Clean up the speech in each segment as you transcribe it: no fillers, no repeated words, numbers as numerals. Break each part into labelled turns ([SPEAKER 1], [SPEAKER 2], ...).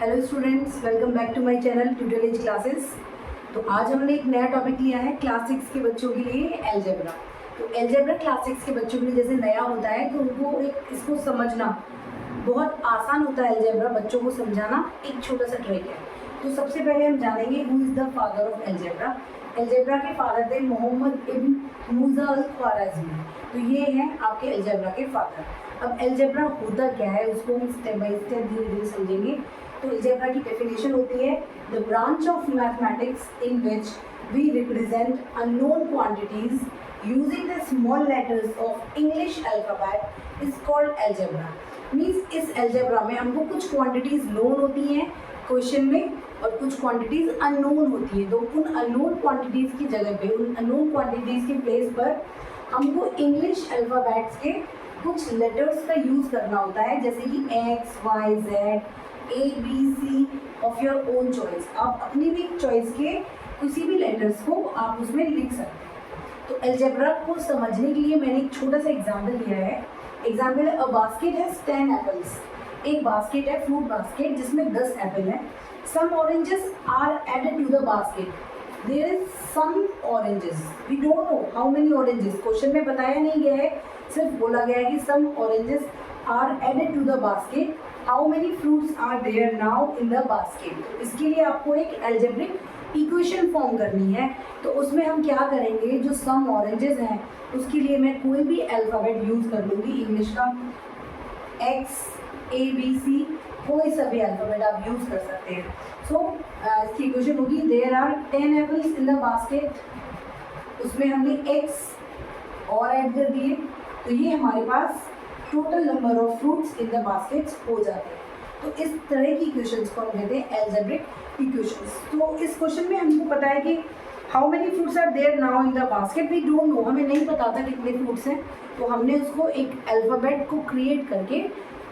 [SPEAKER 1] Hello students, welcome back to my channel tutorial classes. तो आज हमने एक नया टॉपिक लिया है क्लास 6 के बच्चों के लिए एलजेब्रा। तो एलजेब्रा क्लास 6 के बच्चों के लिए जैसे नया होता है तो उनको इसको समझना बहुत आसान होता है। एलजेब्रा बच्चों को समझाना एक छोटा सा ट्रिक है। तो सबसे पहले हम जानेंगे who is the father of algebra. Algebra के फादर थे मोहम्मद इब्न मूसा अल ख्वारिज़मी। तो ये हैं आपके एलजेब्रा के फादर। अब एलजेब्रा होता क्या है उसको हम स्टेप बाय स्टेप धीरे धीरे समझेंगे। तो एलजेब्रा की डेफिनेशन होती है the branch of mathematics in which we represent unknown quantities using the small letters of English alphabet is called algebra. Means इस एलजेब्रा में हमको कुछ क्वांटिटीज नोन होती हैं क्वेश्चन में और कुछ क्वांटिटीज अननोन होती है। तो उन अननोन क्वांटिटीज की जगह पे, उन अननोन क्वांटिटीज के प्लेस पर हमको इंग्लिश अल्फाबेट्स के कुछ लेटर्स का यूज़ करना होता है, जैसे कि x y z ABC of your own choice. आप अपनी भी चॉइस के किसी भी लेटर्स को आप उसमें लिख सकते हैं। तो एलजेब्रा को समझने के लिए मैंने एक छोटा सा एग्जाम्पल दिया है। एग्जाम्पल है, अ बास्केट हैज 10 एप्पल्स। एक बास्केट है, फ्रूट बास्केट, जिसमें 10 एप्पल है। Some oranges are added to the basket. There is some oranges, we don't know how many oranges. Question में बताया नहीं गया है, सिर्फ बोला गया है कि some oranges are added to the basket. How many fruits are there now in the basket. इसके लिए आपको एक एल्जेब्रिक इक्वेशन फॉर्म करनी है। तो उसमें हम क्या करेंगे, जो सम ऑरेंजेस हैं उसके लिए मैं कोई भी अल्फ़ाबेट यूज़ कर लूँगी इंग्लिश का, एक्स ABC, कोई सा भी अल्फ़ाबेट आप यूज़ कर सकते हैं। सो इसकी इक्वेशन होगी there are 10 apples in the basket. उसमें हमने एक्स और ऐड कर दिए, तो ये हमारे पास total number of fruits in the baskets हो जाते हैं। तो इस तरह की इक्वेशंस को हम कहते हैं एल्जेब्रिक इक्वेशंस। तो इस क्वेश्चन में हमको पता है कि how many fruits are there now in the basket, we don't know, हमें नहीं पता था कितने फ्रूट्स हैं। तो हमने उसको एक अल्फ़ाबेट को क्रिएट करके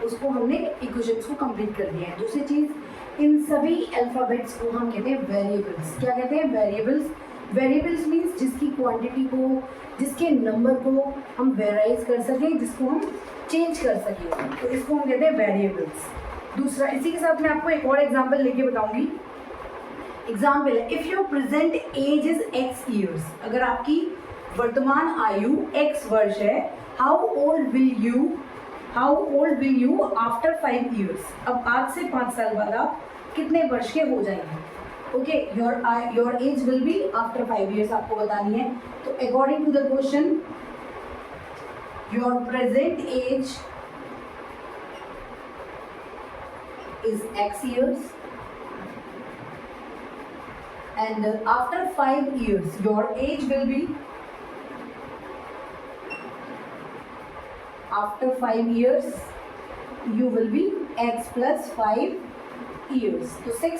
[SPEAKER 1] उसको हमने इक्वेशंस को कंप्लीट कर दिया है। दूसरी चीज़, इन सभी अल्फ़ाबेट्स को हम कहते हैं वेरिएबल्स। क्या कहते हैं? वेरिएबल्स। वेरिएबल्स मीन्स जिसकी क्वांटिटी को, जिसके नंबर को हम वेराइज कर सकें, जिसको हम चेंज कर सकें, तो इसको हम कहते हैं वेरिएबल्स। दूसरा, इसी के साथ मैं आपको एक और एग्जांपल लेके बताऊंगी। एग्जांपल है, if your present age is x years. अगर आपकी वर्तमान आयु x वर्ष है, how old will you after 5 years. अब आज से 5 साल बाद आप कितने वर्ष के हो जाएंगे। Okay, your age will be after 5 years आपको बतानी है। तो according to the question, your present age is x years and after 5 years your age will be, after 5 years you will be x plus 5 years. तो 6